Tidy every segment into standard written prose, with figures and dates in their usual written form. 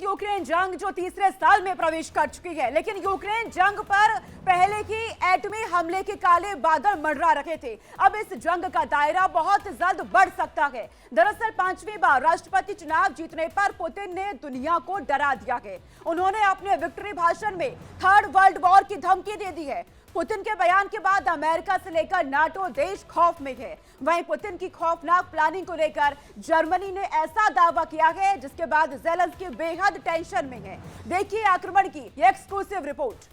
Ukraine जंग जो तीसरे साल में प्रवेश कर चुकी है, लेकिन यूक्रेन जंग पर पहले की एटमी हमले के काले बादल मंडरा रहे थे। अब इस जंग का दायरा बहुत जल्द बढ़ सकता है। दरअसल 5वीं बार राष्ट्रपति चुनाव जीतने पर पुतिन ने दुनिया को डरा दिया है। उन्होंने अपने विक्ट्री भाषण में थर्ड वर्ल्ड वॉर की धमकी दे दी है। पुतिन के बयान के बाद अमेरिका से लेकर नाटो देश खौफ में है। वहीं पुतिन की खौफनाक प्लानिंग को लेकर जर्मनी ने ऐसा दावा किया है जिसके बाद ज़ेलेंस्की बेहद टेंशन में है। देखिए आक्रमण की ये एक्सक्लूसिव रिपोर्ट।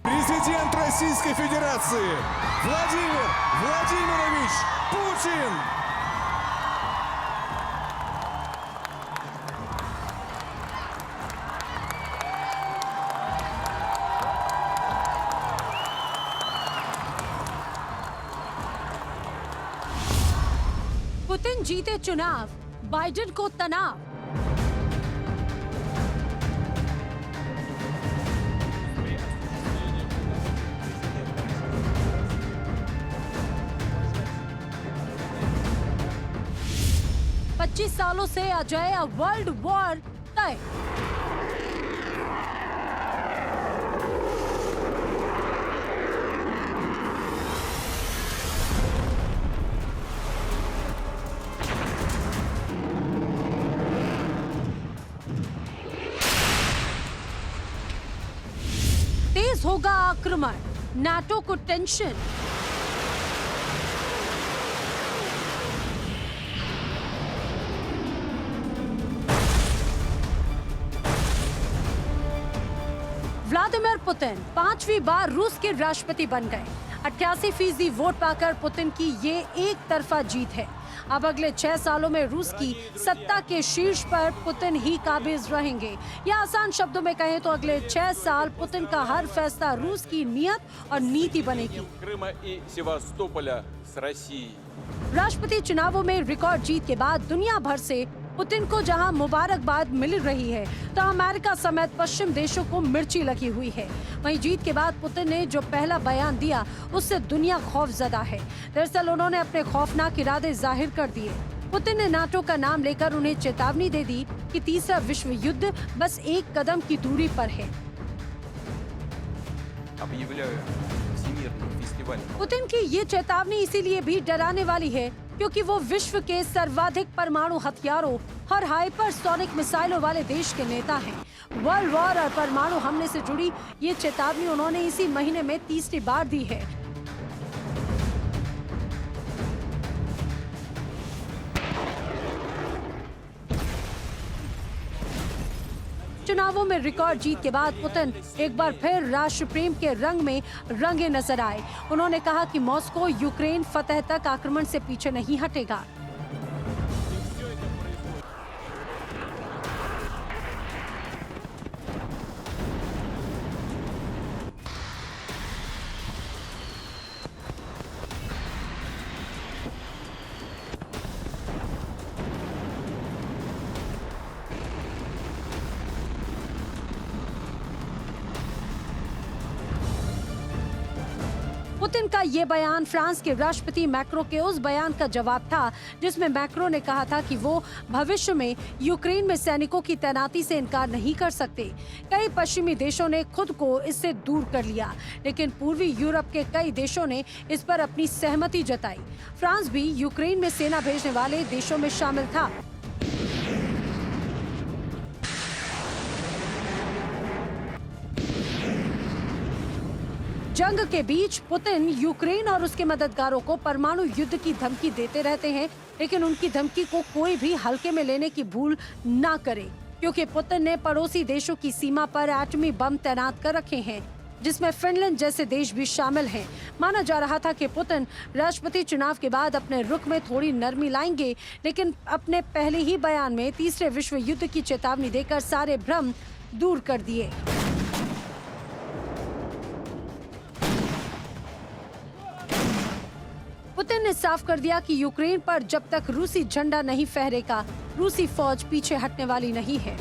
Президент Российской Федерации Владимир Владимирович Путин. पुतिन जीते चुनाव, बाइडेन को तनाव। पच्चीस सालों से अजेय वर्ल्ड वॉर तय। तेज होगा आक्रमण, नाटो को टेंशन। व्लादिमीर पुतिन 5वीं बार रूस के राष्ट्रपति बन गए। 88% वोट पाकर पुतिन की ये एक तरफा जीत है। अब अगले 6 सालों में रूस की सत्ता के शीर्ष पर पुतिन ही काबिज रहेंगे। या आसान शब्दों में कहें तो अगले 6 साल पुतिन का हर फैसला रूस की नीयत और नीति बनेगी। राष्ट्रपति चुनावों में रिकॉर्ड जीत के बाद दुनिया भर से पुतिन को जहां मुबारकबाद मिल रही है, तो अमेरिका समेत पश्चिम देशों को मिर्ची लगी हुई है। वहीं जीत के बाद पुतिन ने जो पहला बयान दिया उससे दुनिया खौफजदा है। दरअसल उन्होंने अपने खौफनाक इरादे जाहिर कर दिए। पुतिन ने नाटो का नाम लेकर उन्हें चेतावनी दे दी कि तीसरा विश्व युद्ध बस एक कदम की दूरी पर है। पुतिन की ये चेतावनी इसीलिए भी डराने वाली है क्योंकि वो विश्व के सर्वाधिक परमाणु हथियारों और हाइपरसोनिक मिसाइलों वाले देश के नेता हैं। वर्ल्ड वॉर और परमाणु हमले से जुड़ी ये चेतावनी उन्होंने इसी महीने में तीसरी बार दी है। चुनावों में रिकॉर्ड जीत के बाद पुतिन एक बार फिर राष्ट्र प्रेम के रंग में रंगे नजर आए। उन्होंने कहा कि मॉस्को यूक्रेन फतह तक आक्रमण से पीछे नहीं हटेगा। पुतिन का ये बयान फ्रांस के राष्ट्रपति मैक्रो के उस बयान का जवाब था जिसमें मैक्रो ने कहा था कि वो भविष्य में यूक्रेन में सैनिकों की तैनाती से इनकार नहीं कर सकते। कई पश्चिमी देशों ने खुद को इससे दूर कर लिया, लेकिन पूर्वी यूरोप के कई देशों ने इस पर अपनी सहमति जताई। फ्रांस भी यूक्रेन में सेना भेजने वाले देशों में शामिल था। जंग के बीच पुतिन यूक्रेन और उसके मददगारों को परमाणु युद्ध की धमकी देते रहते हैं, लेकिन उनकी धमकी को कोई भी हल्के में लेने की भूल ना करे, क्योंकि पुतिन ने पड़ोसी देशों की सीमा पर एटमी बम तैनात कर रखे हैं, जिसमें फिनलैंड जैसे देश भी शामिल हैं। माना जा रहा था कि पुतिन राष्ट्रपति चुनाव के बाद अपने रुख में थोड़ी नरमी लाएंगे, लेकिन अपने पहले ही बयान में तीसरे विश्व युद्ध की चेतावनी देकर सारे भ्रम दूर कर दिए। पुतिन ने साफ कर दिया कि यूक्रेन पर जब तक रूसी झंडा नहीं फहरेगा, रूसी फौज पीछे हटने वाली नहीं है।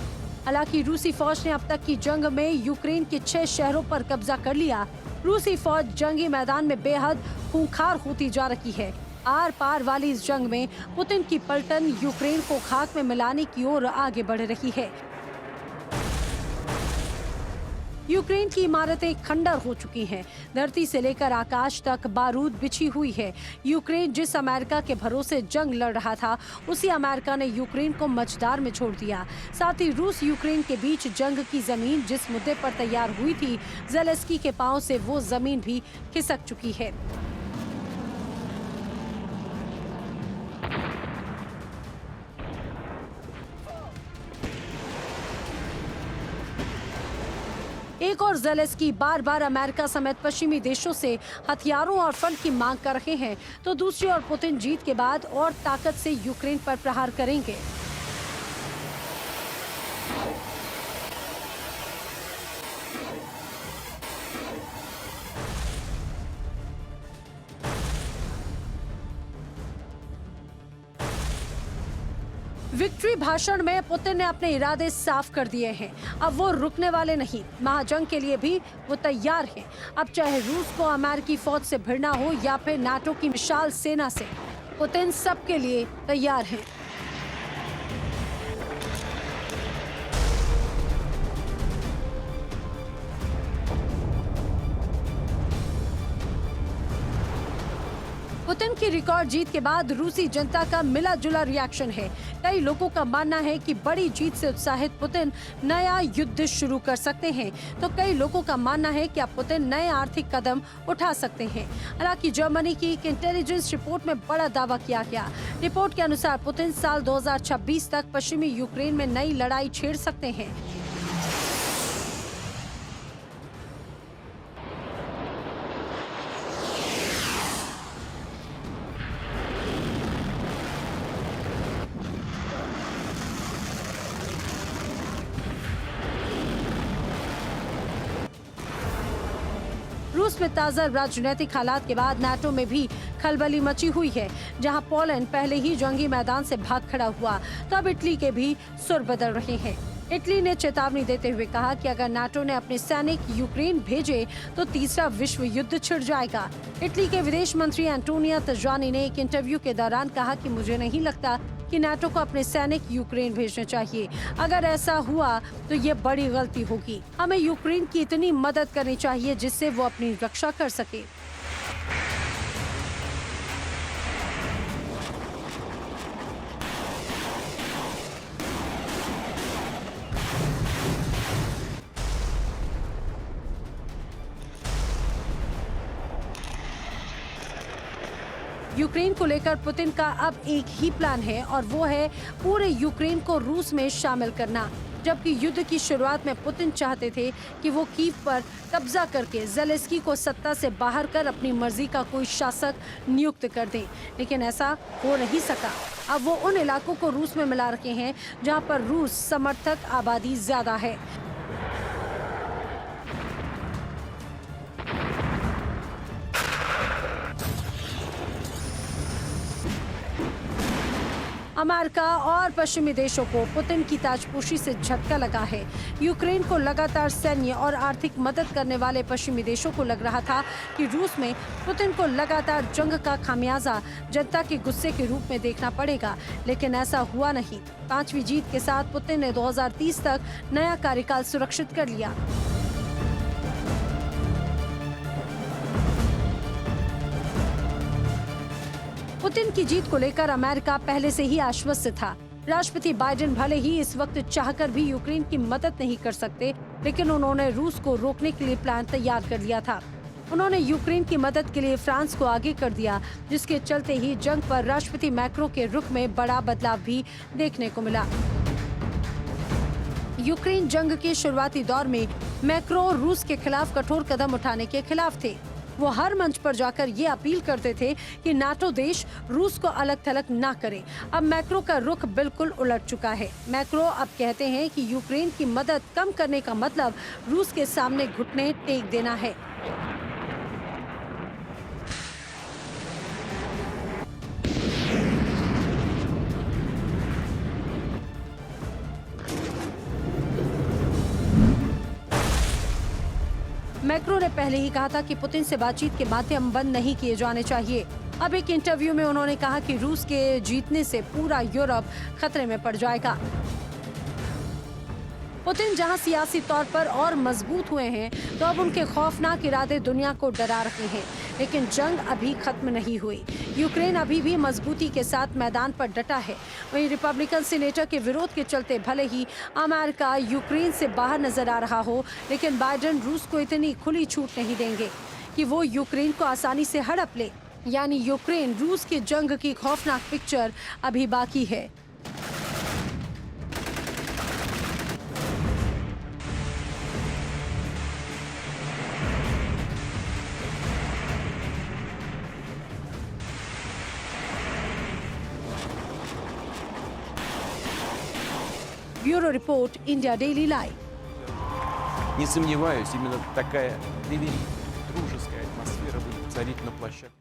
हालांकि रूसी फौज ने अब तक की जंग में यूक्रेन के 6 शहरों पर कब्जा कर लिया। रूसी फौज जंगी मैदान में बेहद खूंखार होती जा रही है। आर पार वाली इस जंग में पुतिन की पलटन यूक्रेन को खाक में मिलाने की ओर आगे बढ़ रही है। यूक्रेन की इमारतें खंडर हो चुकी हैं। धरती से लेकर आकाश तक बारूद बिछी हुई है। यूक्रेन जिस अमेरिका के भरोसे जंग लड़ रहा था, उसी अमेरिका ने यूक्रेन को मझदार में छोड़ दिया। साथ ही रूस यूक्रेन के बीच जंग की जमीन जिस मुद्दे पर तैयार हुई थी, ज़ेलेंस्की के पांव से वो जमीन भी खिसक चुकी है। एक और ज़ेलेंस्की बार बार अमेरिका समेत पश्चिमी देशों से हथियारों और फंड की मांग कर रहे हैं, तो दूसरी ओर पुतिन जीत के बाद और ताकत से यूक्रेन पर प्रहार करेंगे। विक्ट्री भाषण में पुतिन ने अपने इरादे साफ कर दिए हैं। अब वो रुकने वाले नहीं, महाजंग के लिए भी वो तैयार हैं। अब चाहे रूस को अमेरिकी फौज से भिड़ना हो या फिर नाटो की विशाल सेना से, पुतिन सबके लिए तैयार हैं। पुतिन की रिकॉर्ड जीत के बाद रूसी जनता का मिला जुला रिएक्शन है। कई लोगों का मानना है कि बड़ी जीत से उत्साहित पुतिन नया युद्ध शुरू कर सकते हैं, तो कई लोगों का मानना है कि अब पुतिन नए आर्थिक कदम उठा सकते हैं। हालांकि जर्मनी की एक इंटेलिजेंस रिपोर्ट में बड़ा दावा किया गया। रिपोर्ट के अनुसार पुतिन साल 2026 तक पश्चिमी यूक्रेन में नई लड़ाई छेड़ सकते हैं। रूस में ताजा राजनीतिक हालात के बाद नाटो में भी खलबली मची हुई है। जहां पोलैंड पहले ही जंगी मैदान से भाग खड़ा हुआ, तो अब इटली के भी सुर बदल रहे हैं। इटली ने चेतावनी देते हुए कहा कि अगर नाटो ने अपने सैनिक यूक्रेन भेजे तो तीसरा विश्व युद्ध छिड़ जाएगा। इटली के विदेश मंत्री एंटोनियो तजानी ने एक इंटरव्यू के दौरान कहा कि मुझे नहीं लगता कि नाटो को अपने सैनिक यूक्रेन भेजने चाहिए। अगर ऐसा हुआ तो ये बड़ी गलती होगी। हमें यूक्रेन की इतनी मदद करनी चाहिए जिससे वो अपनी रक्षा कर सके। यूक्रेन को लेकर पुतिन का अब एक ही प्लान है और वो है पूरे यूक्रेन को रूस में शामिल करना। जबकि युद्ध की शुरुआत में पुतिन चाहते थे कि वो कीव पर कब्जा करके ज़ेलेंस्की को सत्ता से बाहर कर अपनी मर्जी का कोई शासक नियुक्त कर दें, लेकिन ऐसा हो नहीं सका। अब वो उन इलाकों को रूस में मिला रखे हैं जहां पर रूस समर्थक आबादी ज्यादा है। अमेरिका और पश्चिमी देशों को पुतिन की ताजपोशी से झटका लगा है। यूक्रेन को लगातार सैन्य और आर्थिक मदद करने वाले पश्चिमी देशों को लग रहा था कि रूस में पुतिन को लगातार जंग का खामियाजा जनता के गुस्से के रूप में देखना पड़ेगा, लेकिन ऐसा हुआ नहीं। 5वीं जीत के साथ पुतिन ने 2030 तक नया कार्यकाल सुरक्षित कर लिया। पुतिन की जीत को लेकर अमेरिका पहले से ही आश्वस्त था। राष्ट्रपति बाइडेन भले ही इस वक्त चाहकर भी यूक्रेन की मदद नहीं कर सकते, लेकिन उन्होंने रूस को रोकने के लिए प्लान तैयार कर लिया था। उन्होंने यूक्रेन की मदद के लिए फ्रांस को आगे कर दिया, जिसके चलते ही जंग पर राष्ट्रपति मैक्रो के रुख में बड़ा बदलाव भी देखने को मिला। यूक्रेन जंग के शुरुआती दौर में मैक्रो रूस के खिलाफ कठोर कदम उठाने के खिलाफ थे। वो हर मंच पर जाकर ये अपील करते थे कि नाटो देश रूस को अलग थलग ना करे। अब मैक्रो का रुख बिल्कुल उलट चुका है। मैक्रो अब कहते हैं कि यूक्रेन की मदद कम करने का मतलब रूस के सामने घुटने टेक देना है। मैक्रो ने पहले ही कहा था कि पुतिन से बातचीत के माध्यम बंद नहीं किए जाने चाहिए। अब एक इंटरव्यू में उन्होंने कहा कि रूस के जीतने से पूरा यूरोप खतरे में पड़ जाएगा। पुतिन जहां सियासी तौर पर और मजबूत हुए हैं, तो अब उनके खौफनाक इरादे दुनिया को डरा रहे हैं। लेकिन जंग अभी खत्म नहीं हुई। यूक्रेन अभी भी मजबूती के साथ मैदान पर डटा है। वहीं रिपब्लिकन सीनेटर के विरोध के चलते भले ही अमेरिका यूक्रेन से बाहर नजर आ रहा हो, लेकिन बाइडेन रूस को इतनी खुली छूट नहीं देंगे कि वो यूक्रेन को आसानी से हड़प ले। यानी यूक्रेन रूस की जंग की खौफनाक पिक्चर अभी बाकी है। Bureau Report, India Daily Live. Не сомневаюсь, именно такая доверительная, дружеская атмосфера будет царить на площадке.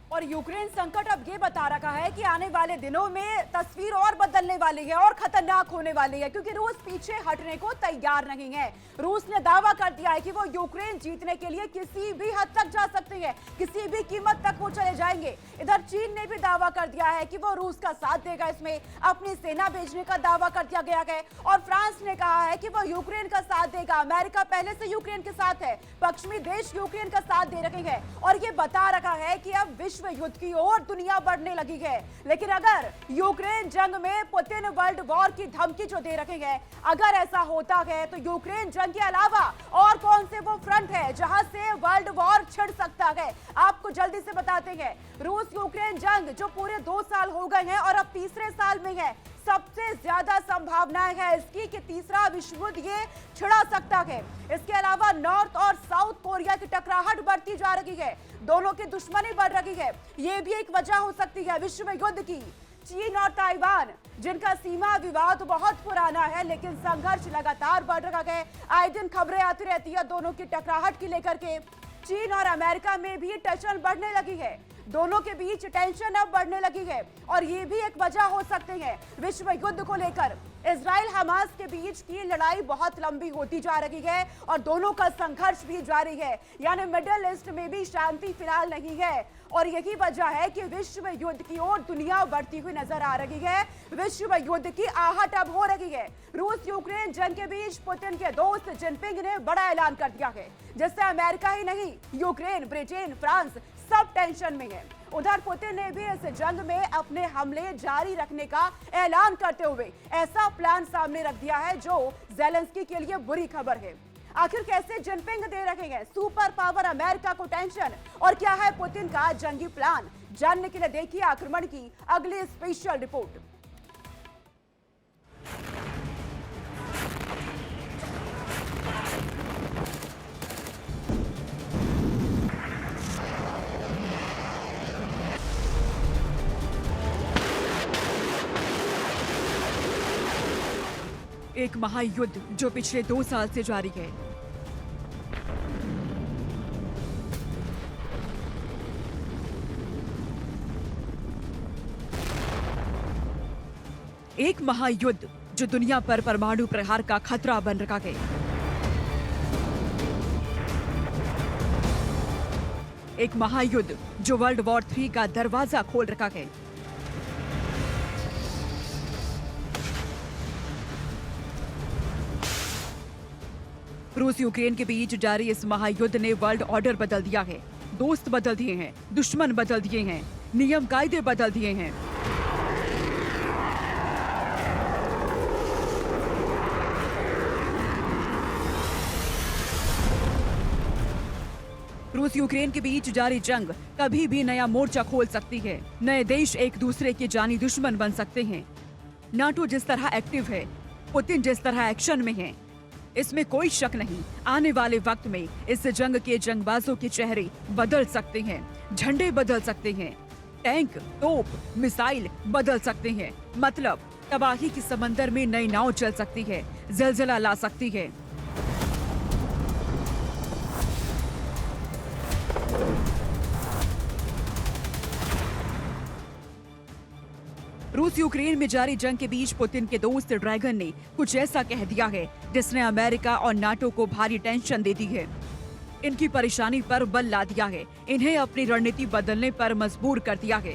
और यूक्रेन संकट अब ये बता रखा है कि आने वाले दिनों में तस्वीर और बदलने वाली है और खतरनाक होने वाली है, क्योंकि रूस पीछे हटने को तैयार नहीं है। रूस ने दावा कर दिया है कि वो यूक्रेन जीतने के लिए किसी भी हद तक जा सकते हैं, किसी भी कीमत तक वो चले जाएंगे। इधर चीन ने भी दावा कर दिया है कि वो रूस का साथ देगा, इसमें अपनी सेना भेजने का दावा कर दिया गया है। और फ्रांस ने कहा है कि वो यूक्रेन का साथ देगा। अमेरिका पहले से यूक्रेन के साथ है, पश्चिमी देश यूक्रेन का साथ दे रहे हैं और ये बता रखा है कि अब विश्व युद्ध की ओर दुनिया बढ़ने लगी है। लेकिन अगर यूक्रेन जंग में पुतिन वर्ल्ड वॉर की धमकी जो दे रखे हैं, अगर ऐसा होता है तो यूक्रेन जंग के अलावा और कौन से वो फ्रंट है जहां से वर्ल्ड वॉर छिड़ सकता है, आपको जल्दी से बताते हैं। रूस यूक्रेन जंग जो पूरे 2 साल हो गए हैं और अब तीसरे साल में है, सबसे ज्यादा संभावनाएं है इसकी कि तीसरा विश्व युद्ध ये छिड़ा सकता है। इसके अलावा नॉर्थ और साउथ कोरिया की टकराहट बढ़ती जा रही है, दोनों की दुश्मनी बढ़ रही है, ये भी एक वजह हो सकती है विश्व युद्ध की। चीन और ताइवान जिनका सीमा विवाद बहुत पुराना है, लेकिन संघर्ष लगातार बढ़ रहा है। आए दिन खबरें आती रहती है दोनों की टकराहट की लेकर के। चीन और अमेरिका में भी टेंशन बढ़ने लगी है, दोनों के बीच टेंशन अब बढ़ने लगी है और ये भी एक वजह हो सकते हैं विश्व युद्ध को लेकर। इजराइल हमास के बीच की लड़ाई बहुत लंबी होती जा रही है और दोनों का संघर्ष भी जारी है, यानी मिडिल ईस्ट में भी शांति फिलहाल नहीं है। और यही वजह है कि विश्व युद्ध की ओर दुनिया बढ़ती हुई नजर आ रही है। विश्व युद्ध की आहट अब हो रही है। रूस यूक्रेन जंग के बीच पुतिन के दोस्त जिनपिंग ने बड़ा ऐलान कर दिया है, जिससे अमेरिका ही नहीं, यूक्रेन, ब्रिटेन, फ्रांस सब टेंशन में है। उधर पुतिन ने भी इस जंग में अपने हमले जारी रखने का ऐलान करते हुए ऐसा प्लान सामने रख दिया है जो ज़ेलेंस्की के लिए बुरी खबर है। आखिर कैसे जिनपिंग दे रखे हैं सुपर पावर अमेरिका को टेंशन, और क्या है पुतिन का जंगी प्लान, जानने के लिए देखिए आक्रमण की अगली स्पेशल रिपोर्ट। एक महायुद्ध जो पिछले 2 साल से जारी है। एक महायुद्ध जो दुनिया पर परमाणु प्रहार का खतरा बन रखा है। एक महायुद्ध जो वर्ल्ड वॉर 3 का दरवाजा खोल रखा है। रूस यूक्रेन के बीच जारी इस महायुद्ध ने वर्ल्ड ऑर्डर बदल दिया है। दोस्त बदल दिए हैं, दुश्मन बदल दिए हैं, नियम कायदे बदल दिए हैं। रूस यूक्रेन के बीच जारी जंग कभी भी नया मोर्चा खोल सकती है। नए देश एक दूसरे के जानी दुश्मन बन सकते हैं। नाटो जिस तरह एक्टिव है, पुतिन जिस तरह एक्शन में है, इसमें कोई शक नहीं, आने वाले वक्त में इस जंग के जंगबाजों के चेहरे बदल सकते हैं, झंडे बदल सकते हैं, टैंक, तोप, मिसाइल बदल सकते हैं। मतलब तबाही की समंदर में नई नाव चल सकती है, जलजला ला सकती है। रूस यूक्रेन में जारी जंग के बीच पुतिन के दोस्त ड्रैगन ने कुछ ऐसा कह दिया है जिसने अमेरिका और नाटो को भारी टेंशन दे दी है। इनकी परेशानी पर बल ला दिया है, इन्हें अपनी रणनीति बदलने पर मजबूर कर दिया है।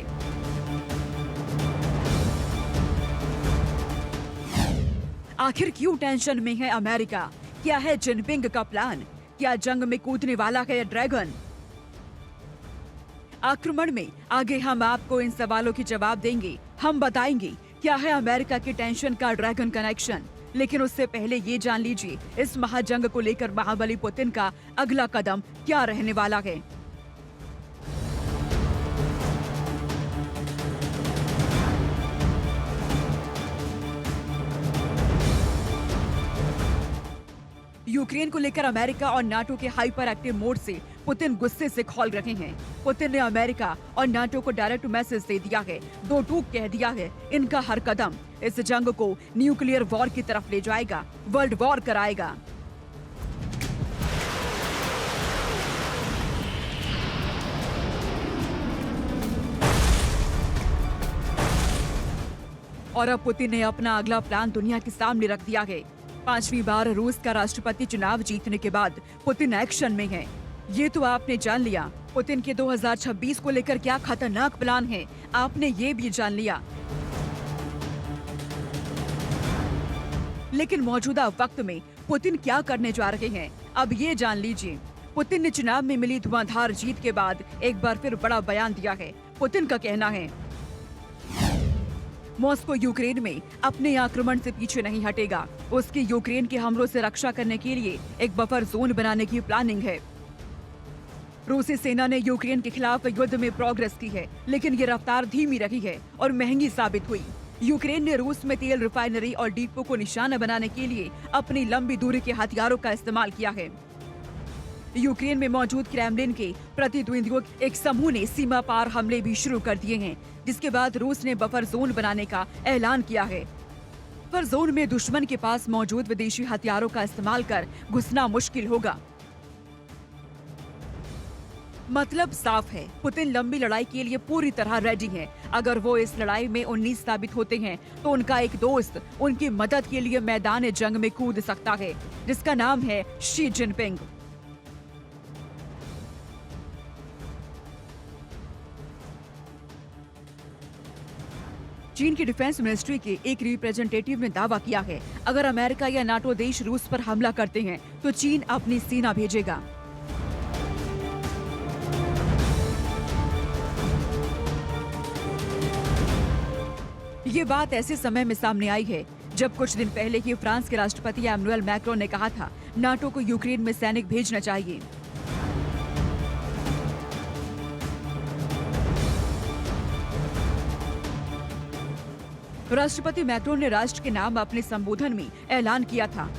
आखिर क्यों टेंशन में है अमेरिका? क्या है जिनपिंग का प्लान? क्या जंग में कूदने वाला है ड्रैगन? आक्रमण में आगे हम आपको इन सवालों के जवाब देंगे। हम बताएंगे क्या है अमेरिका की टेंशन का ड्रैगन कनेक्शन। लेकिन उससे पहले ये जान लीजिए इस महाजंग को लेकर महाबली पुतिन का अगला कदम क्या रहने वाला है। यूक्रेन को लेकर अमेरिका और नाटो के हाइपर एक्टिव मोड से पुतिन गुस्से से खौल रहे हैं। पुतिन ने अमेरिका और नाटो को डायरेक्ट मैसेज दे दिया है, दो टूक कह दिया है, इनका हर कदम इस जंग को न्यूक्लियर वॉर की तरफ ले जाएगा, वर्ल्ड वॉर कराएगा। और अब पुतिन ने अपना अगला प्लान दुनिया के सामने रख दिया है। 5वीं बार रूस का राष्ट्रपति चुनाव जीतने के बाद पुतिन एक्शन में है। ये तो आपने जान लिया पुतिन के 2026 को लेकर क्या खतरनाक प्लान है, आपने ये भी जान लिया। लेकिन मौजूदा वक्त में पुतिन क्या करने जा रहे हैं, अब ये जान लीजिए। पुतिन ने चुनाव में मिली धुआंधार जीत के बाद एक बार फिर बड़ा बयान दिया है। पुतिन का कहना है मॉस्को यूक्रेन में अपने आक्रमण से पीछे नहीं हटेगा। उसकी यूक्रेन के हमलों से रक्षा करने के लिए एक बफर जोन बनाने की प्लानिंग है। रूसी सेना ने यूक्रेन के खिलाफ युद्ध में प्रोग्रेस की है, लेकिन ये रफ्तार धीमी रही है और महंगी साबित हुई। यूक्रेन ने रूस में तेल रिफाइनरी और डिपो को निशाना बनाने के लिए अपनी लंबी दूरी के हथियारों का इस्तेमाल किया है। यूक्रेन में मौजूद क्रेमलिन के प्रतिद्वंदियों एक समूह ने सीमा पार हमले भी शुरू कर दिए हैं, जिसके बाद रूस ने बफर जोन बनाने का ऐलान किया है। बफर जोन में दुश्मन के पास मौजूद विदेशी हथियारों का इस्तेमाल कर घुसना मुश्किल होगा। मतलब साफ है, पुतिन लंबी लड़ाई के लिए पूरी तरह रेडी हैं। अगर वो इस लड़ाई में 19 साबित होते हैं तो उनका एक दोस्त उनकी मदद के लिए मैदान जंग में कूद सकता है, जिसका नाम है शी जिनपिंग। चीन की डिफेंस मिनिस्ट्री के एक रिप्रेजेंटेटिव ने दावा किया है, अगर अमेरिका या नाटो देश रूस पर हमला करते हैं तो चीन अपनी सेना भेजेगा। ये बात ऐसे समय में सामने आई है जब कुछ दिन पहले ही फ्रांस के राष्ट्रपति एमैनुअल मैक्रोन ने कहा था नाटो को यूक्रेन में सैनिक भेजना चाहिए। राष्ट्रपति मैक्रोन ने राष्ट्र के नाम अपने संबोधन में ऐलान किया था,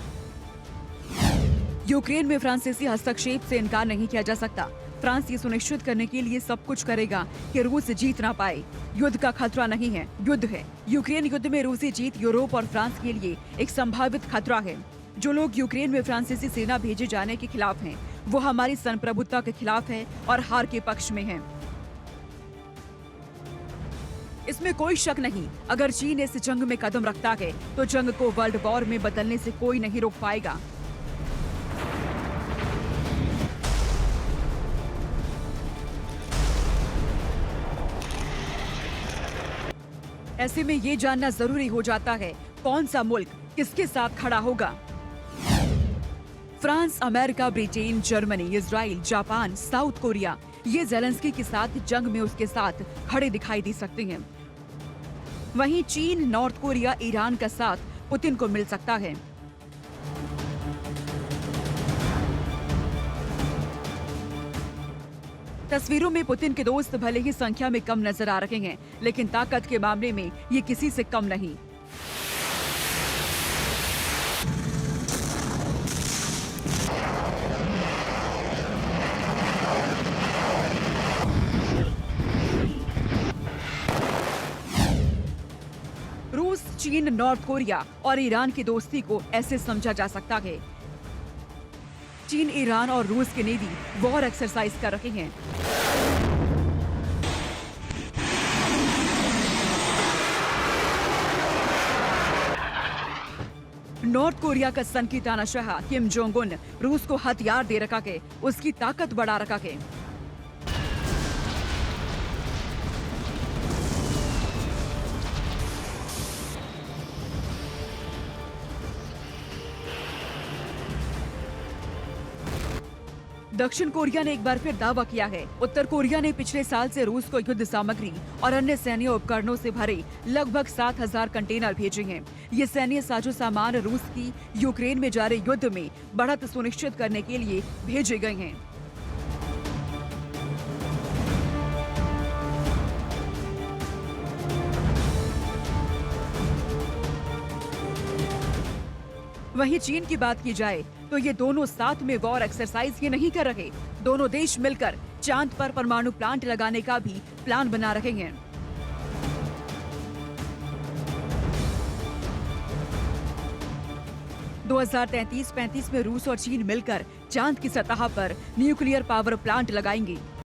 यूक्रेन में फ्रांसीसी हस्तक्षेप से इनकार नहीं किया जा सकता। फ्रांस ये सुनिश्चित करने के लिए सब कुछ करेगा कि रूस जीत ना पाए। युद्ध का खतरा नहीं है, युद्ध है। यूक्रेन युद्ध में रूसी जीत यूरोप और फ्रांस के लिए एक संभावित खतरा है। जो लोग यूक्रेन में फ्रांसीसी सेना भेजे जाने के खिलाफ हैं, वो हमारी संप्रभुता के खिलाफ है और हार के पक्ष में है। इसमें कोई शक नहीं, अगर चीन इस जंग में कदम रखता है तो जंग को वर्ल्ड वॉर में बदलने से कोई नहीं रोक पाएगा। ऐसे में ये जानना जरूरी हो जाता है कौन सा मुल्क किसके साथ खड़ा होगा। France, America, Britain, Germany, Israel, Japan, south Korea ये ज़ेलेंस्की के साथ जंग में उसके साथ खड़े दिखाई दे सकते हैं। वहीं चीन, नॉर्थ कोरिया, ईरान का साथ पुतिन को मिल सकता है। तस्वीरों में पुतिन के दोस्त भले ही संख्या में कम नजर आ रहे हैं, लेकिन ताकत के मामले में ये किसी से कम नहीं। रूस, चीन, नॉर्थ कोरिया और ईरान की दोस्ती को ऐसे समझा जा सकता है। चीन, ईरान और रूस के नेवी वॉर एक्सरसाइज कर रहे हैं। नॉर्थ कोरिया का सन की तानाशाह किम जोंग उन रूस को हथियार दे रखा के उसकी ताकत बढ़ा रखा के। दक्षिण कोरिया ने एक बार फिर दावा किया है, उत्तर कोरिया ने पिछले साल से रूस को युद्ध सामग्री और अन्य सैन्य उपकरणों से भरे लगभग 7,000 कंटेनर भेजे हैं। ये सैन्य साजो सामान रूस की यूक्रेन में जारी युद्ध में बढ़त सुनिश्चित करने के लिए भेजे गए हैं। वहीं चीन की बात की जाए तो ये दोनों साथ में वॉर एक्सरसाइज ये नहीं कर रहे। दोनों देश मिलकर चांद पर परमाणु प्लांट लगाने का भी प्लान बना रहे हैं। दो 2033-35 में रूस और चीन मिलकर चांद की सतह पर न्यूक्लियर पावर प्लांट लगाएंगे।